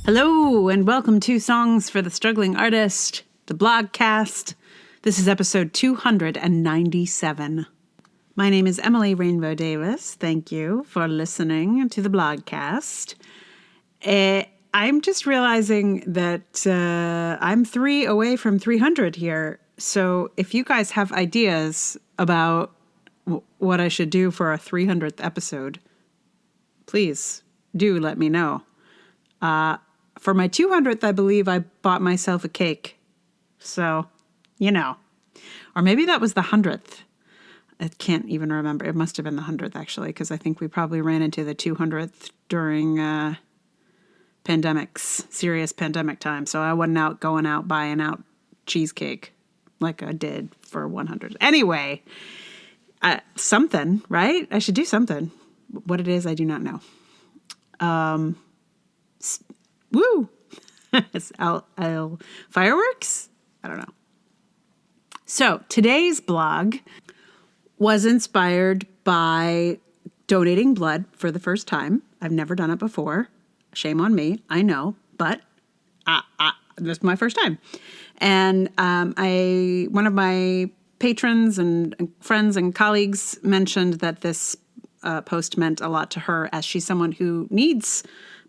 Hello, and welcome to Songs for the Struggling Artist, the blogcast. This is episode 297. My name is Emily Rainbow Davis. Thank you for listening to the blogcast. I'm just realizing that I'm 3 away from 300 here. So if you guys have ideas about what I should do for a 300th episode, please do let me know. For my 200th, I believe I bought myself a cake. So, Or maybe that was the 100th. I can't even remember. It must have been the 100th, actually, because I think we probably ran into the 200th during serious pandemic time. So I wasn't going out buying out cheesecake like I did for 100. Anyway, something, right? I should do something. What it is, I do not know. Woo! It's fireworks? I don't know. So today's blog was inspired by donating blood for the first time. I've never done it before. Shame on me, I know, but this is my first time. And one of my patrons and friends and colleagues mentioned that this post meant a lot to her, as she's someone who needs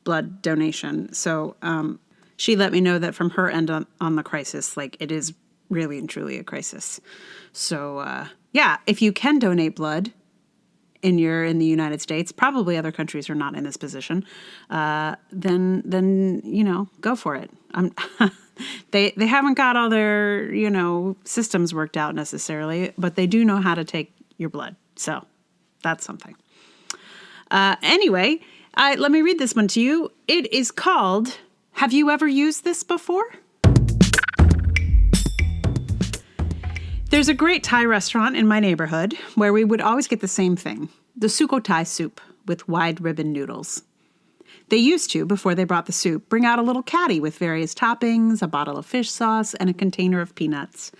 blood donation. So she let me know that from her end on the crisis, it is really and truly a crisis. So if you can donate blood in the United States, probably other countries are not in this position, then go for it. They haven't got all their systems worked out necessarily, but they do know how to take your blood. So that's something. Anyway, let me read this one to you. It is called, Have You Ever Used This Before? There's a great Thai restaurant in my neighborhood where we would always get the same thing, the Sukhothai soup with wide ribbon noodles. They used to, before they brought the soup, bring out a little caddie with various toppings, a bottle of fish sauce, and a container of peanuts.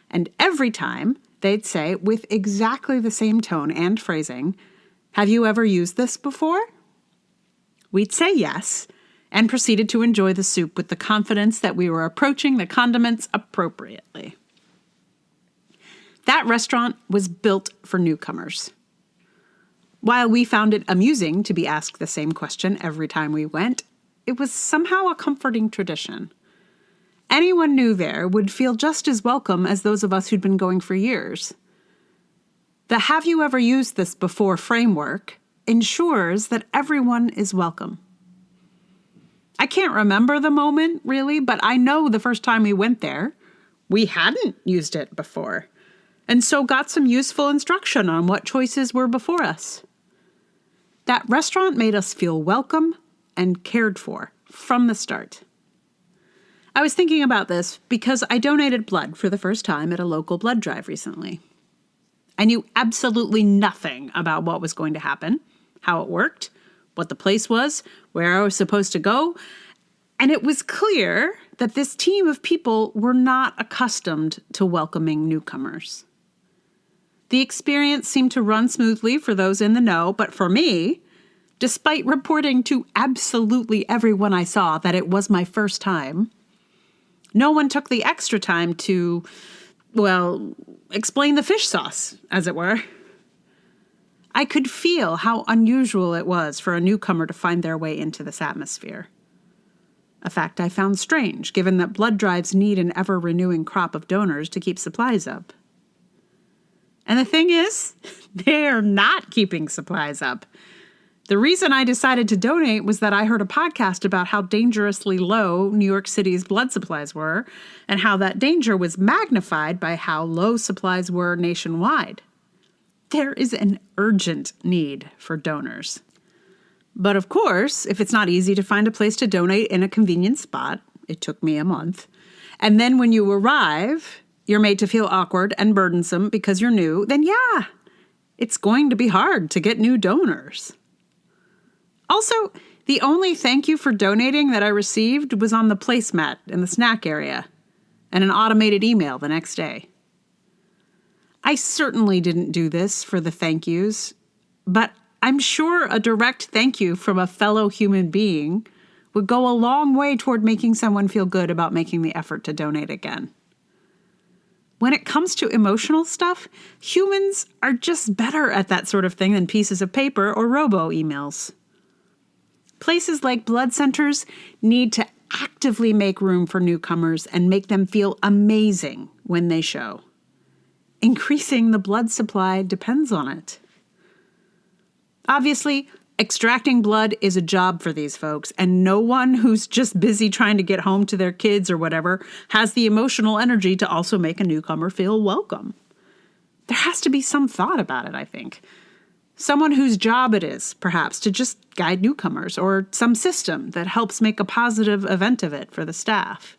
And every time, they'd say, with exactly the same tone and phrasing, "Have you ever used this before?" We'd say yes, and proceeded to enjoy the soup with the confidence that we were approaching the condiments appropriately. That restaurant was built for newcomers. While we found it amusing to be asked the same question every time we went, it was somehow a comforting tradition. Anyone new there would feel just as welcome as those of us who'd been going for years. The "Have you ever used this before" framework ensures that everyone is welcome. I can't remember the moment, really, but I know the first time we went there, we hadn't used it before, and so got some useful instruction on what choices were before us. That restaurant made us feel welcome and cared for from the start. I was thinking about this because I donated blood for the first time at a local blood drive recently. I knew absolutely nothing about what was going to happen, how it worked, what the place was, where I was supposed to go, and it was clear that this team of people were not accustomed to welcoming newcomers. The experience seemed to run smoothly for those in the know, but for me, despite reporting to absolutely everyone I saw that it was my first time, no one took the extra time to, explain the fish sauce, as it were. I could feel how unusual it was for a newcomer to find their way into this atmosphere. A fact I found strange, given that blood drives need an ever-renewing crop of donors to keep supplies up. And the thing is, they are not keeping supplies up. The reason I decided to donate was that I heard a podcast about how dangerously low New York City's blood supplies were, and how that danger was magnified by how low supplies were nationwide. There is an urgent need for donors. But of course, if it's not easy to find a place to donate in a convenient spot, it took me a month, and then when you arrive, you're made to feel awkward and burdensome because you're new, then it's going to be hard to get new donors. Also, the only thank you for donating that I received was on the placemat in the snack area and an automated email the next day. I certainly didn't do this for the thank yous, but I'm sure a direct thank you from a fellow human being would go a long way toward making someone feel good about making the effort to donate again. When it comes to emotional stuff, humans are just better at that sort of thing than pieces of paper or robo-emails. Places like blood centers need to actively make room for newcomers and make them feel amazing when they show. Increasing the blood supply depends on it. Obviously, extracting blood is a job for these folks, and no one who's just busy trying to get home to their kids or whatever has the emotional energy to also make a newcomer feel welcome. There has to be some thought about it, I think. Someone whose job it is, perhaps, to just guide newcomers, or some system that helps make a positive event of it for the staff.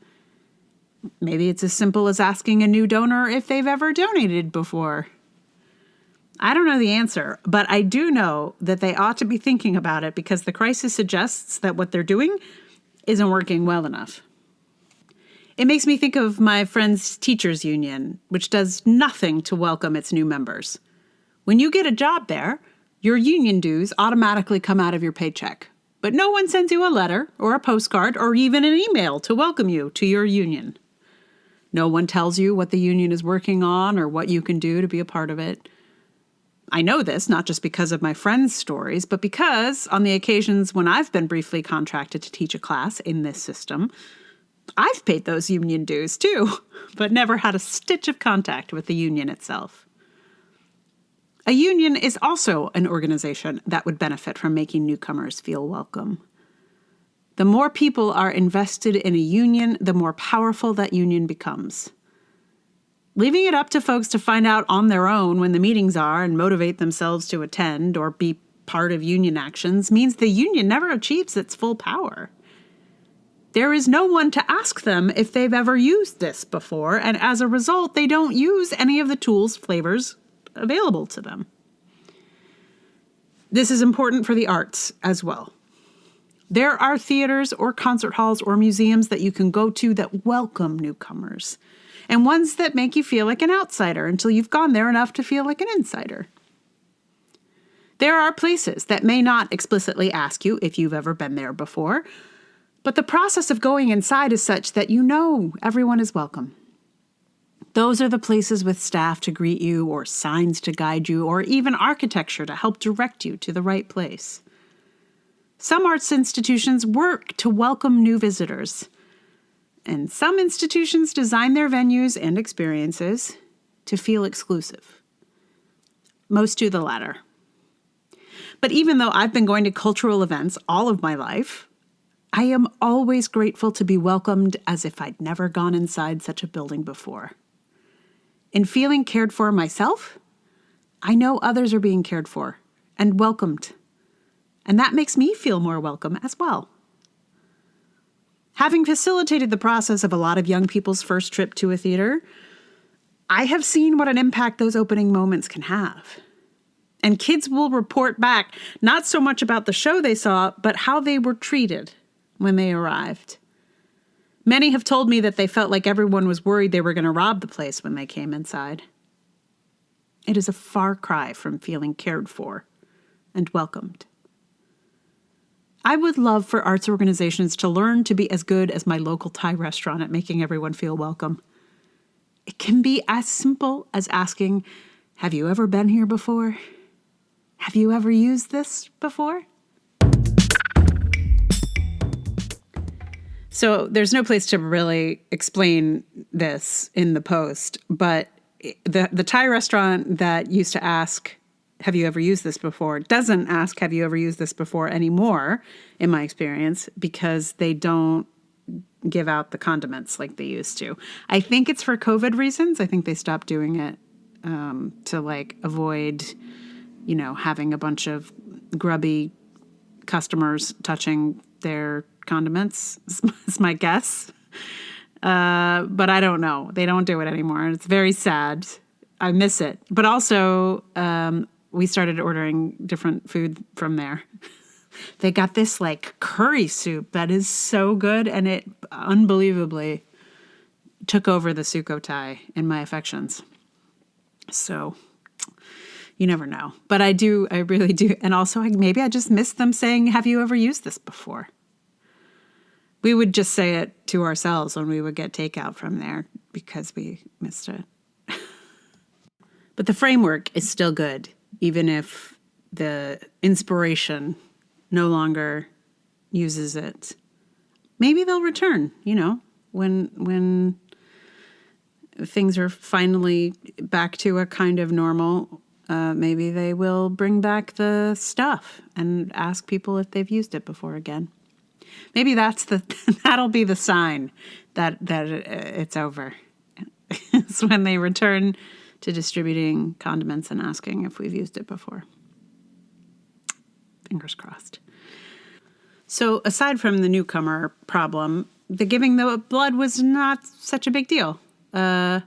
Maybe it's as simple as asking a new donor if they've ever donated before. I don't know the answer, but I do know that they ought to be thinking about it because the crisis suggests that what they're doing isn't working well enough. It makes me think of my friend's teachers union, which does nothing to welcome its new members. When you get a job there, your union dues automatically come out of your paycheck, but no one sends you a letter or a postcard or even an email to welcome you to your union. No one tells you what the union is working on or what you can do to be a part of it. I know this not just because of my friends' stories, but because on the occasions when I've been briefly contracted to teach a class in this system, I've paid those union dues too, but never had a stitch of contact with the union itself. A union is also an organization that would benefit from making newcomers feel welcome. The more people are invested in a union, the more powerful that union becomes. Leaving it up to folks to find out on their own when the meetings are and motivate themselves to attend or be part of union actions means the union never achieves its full power. There is no one to ask them if they've ever used this before, and as a result, they don't use any of the tools, flavors available to them. This is important for the arts as well. There are theaters or concert halls or museums that you can go to that welcome newcomers, and ones that make you feel like an outsider until you've gone there enough to feel like an insider. There are places that may not explicitly ask you if you've ever been there before, but the process of going inside is such that you know everyone is welcome. Those are the places with staff to greet you, or signs to guide you, or even architecture to help direct you to the right place. Some arts institutions work to welcome new visitors, and some institutions design their venues and experiences to feel exclusive. Most do the latter. But even though I've been going to cultural events all of my life, I am always grateful to be welcomed as if I'd never gone inside such a building before. In feeling cared for myself, I know others are being cared for and welcomed, and that makes me feel more welcome as well. Having facilitated the process of a lot of young people's first trip to a theater, I have seen what an impact those opening moments can have. And kids will report back not so much about the show they saw, but how they were treated when they arrived. Many have told me that they felt like everyone was worried they were going to rob the place when they came inside. It is a far cry from feeling cared for and welcomed. I would love for arts organizations to learn to be as good as my local Thai restaurant at making everyone feel welcome. It can be as simple as asking, "Have you ever been here before? Have you ever used this before?" So there's no place to really explain this in the post, but the Thai restaurant that used to ask, "Have you ever used this before?" doesn't ask, "Have you ever used this before?" anymore, in my experience, because they don't give out the condiments like they used to. I think it's for COVID reasons. I think they stopped doing it to avoid, having a bunch of grubby customers touching their condiments, is my guess. But I don't know. They don't do it anymore. It's very sad. I miss it. But also, we started ordering different food from there. They got this curry soup that is so good, and it unbelievably took over the Sukhothai in my affections. So you never know. But I really do. And also maybe I just miss them saying, "Have you ever used this before?" We would just say it to ourselves when we would get takeout from there because we missed it. But the framework is still good, even if the inspiration no longer uses it. Maybe they'll return, when things are finally back to a kind of normal. Maybe they will bring back the stuff and ask people if they've used it before again. Maybe that'll be the sign that it's over. It's when they return to distributing condiments and asking if we've used it before. Fingers crossed. So aside from the newcomer problem, the giving the blood was not such a big deal. I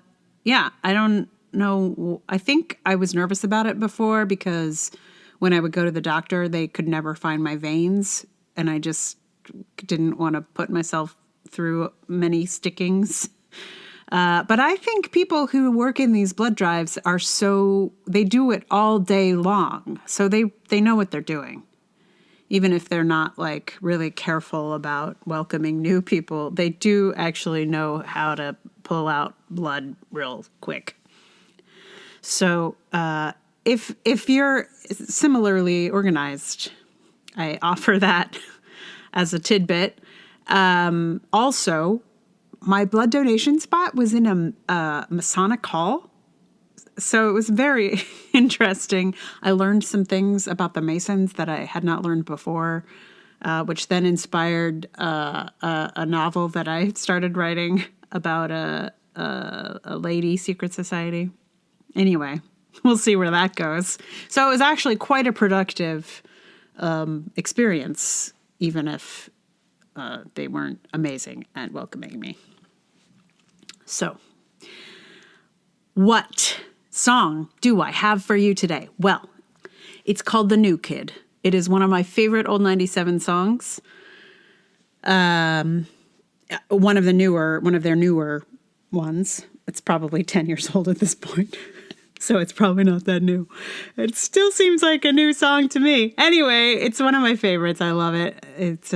don't know. I think I was nervous about it before because when I would go to the doctor, they could never find my veins, and I just didn't want to put myself through many stickings. But I think people who work in these blood drives they do it all day long. So they know what they're doing. Even if they're not like really careful about welcoming new people, they do actually know how to pull out blood real quick. So if you're similarly organized, I offer that as a tidbit. Also, my blood donation spot was in a Masonic hall. So it was very interesting. I learned some things about the Masons that I had not learned before, which then inspired a novel that I started writing about a lady secret society. Anyway, we'll see where that goes. So it was actually quite a productive experience, even if they weren't amazing at welcoming me. So, what song do I have for you today? Well, it's called The New Kid. It is one of my favorite old 97 songs. One of their newer ones. It's probably 10 years old at this point. So it's probably not that new. It still seems like a new song to me. Anyway, it's one of my favorites. I love it. It's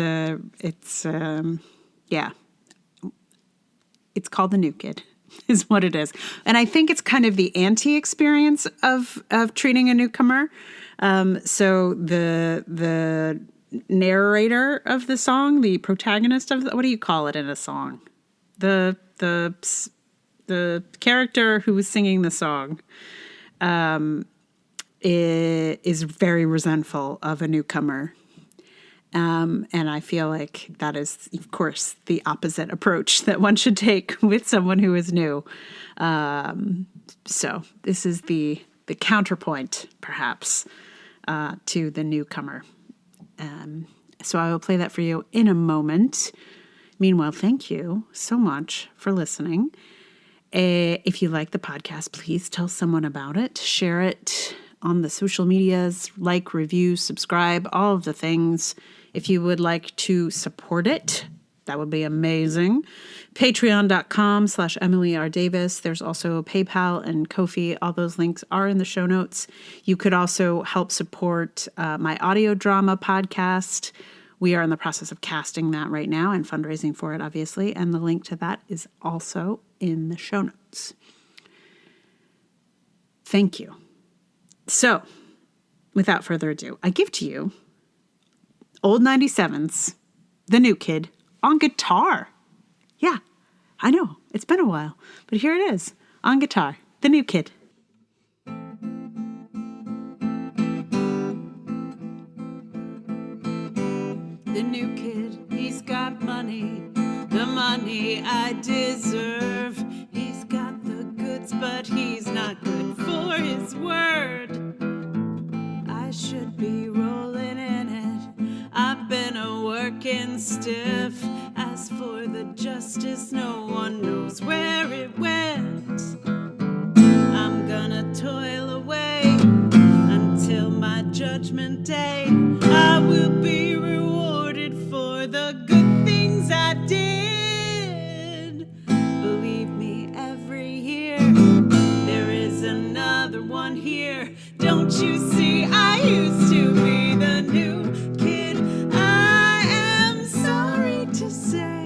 called The New Kid, is what it is. And I think it's kind of the anti-experience of treating a newcomer. So the narrator of the song, the protagonist of what do you call it in a song? The character who was singing the song is very resentful of a newcomer. And I feel like that is, of course, the opposite approach that one should take with someone who is new. So this is the counterpoint, perhaps, to the newcomer. So I will play that for you in a moment. Meanwhile, thank you so much for listening. If you like the podcast, please tell someone about it. Share it on the social medias, like, review, subscribe, all of the things. If you would like to support it, that would be amazing. Patreon.com/Emily R. Davis. There's also PayPal and Ko-fi. All those links are in the show notes. You could also help support my audio drama podcast. We are in the process of casting that right now and fundraising for it, obviously. And the link to that is also in the show notes. Thank you. So, without further ado, I give to you Old 97's The New Kid on guitar. Yeah, I know. It's been a while. But here it is on guitar. The New Kid. The new kid, he's got money, the money I deserve. He's got the goods, but he's not good for his word. I should be rolling in it. I've been a working stiff. As for the justice, no one knows where it went. I'm gonna toil away until my judgment day. I will be rewarded for the good things I did. Believe me, every year there is another one here. Don't you see, I used to be the new kid. I am sorry to say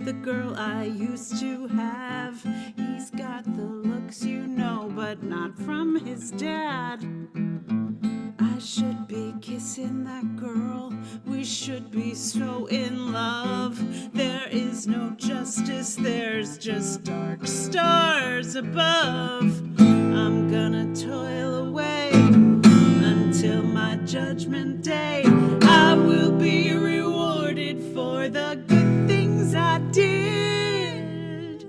the girl I used to have. He's got the looks you know, but not from his dad. I should be kissing that girl. We should be so in love. There is no justice, there's just dark stars above. I'm gonna toil away until my judgment day. I will be rewarded for the good things I did.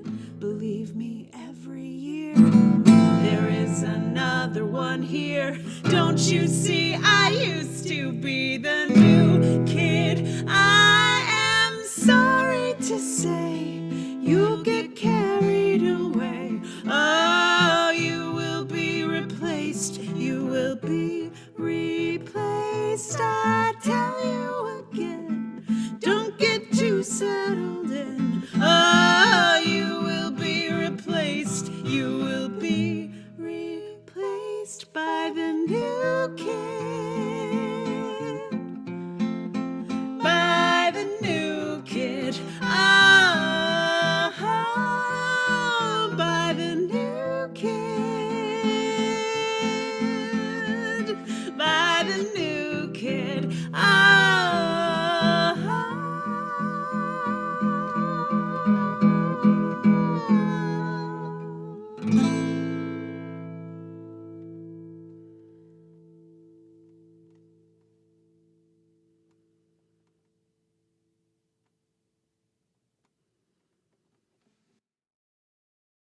Believe me, every year there is another one here. Don't you see, I used to be the new kid. I am sorry to say you get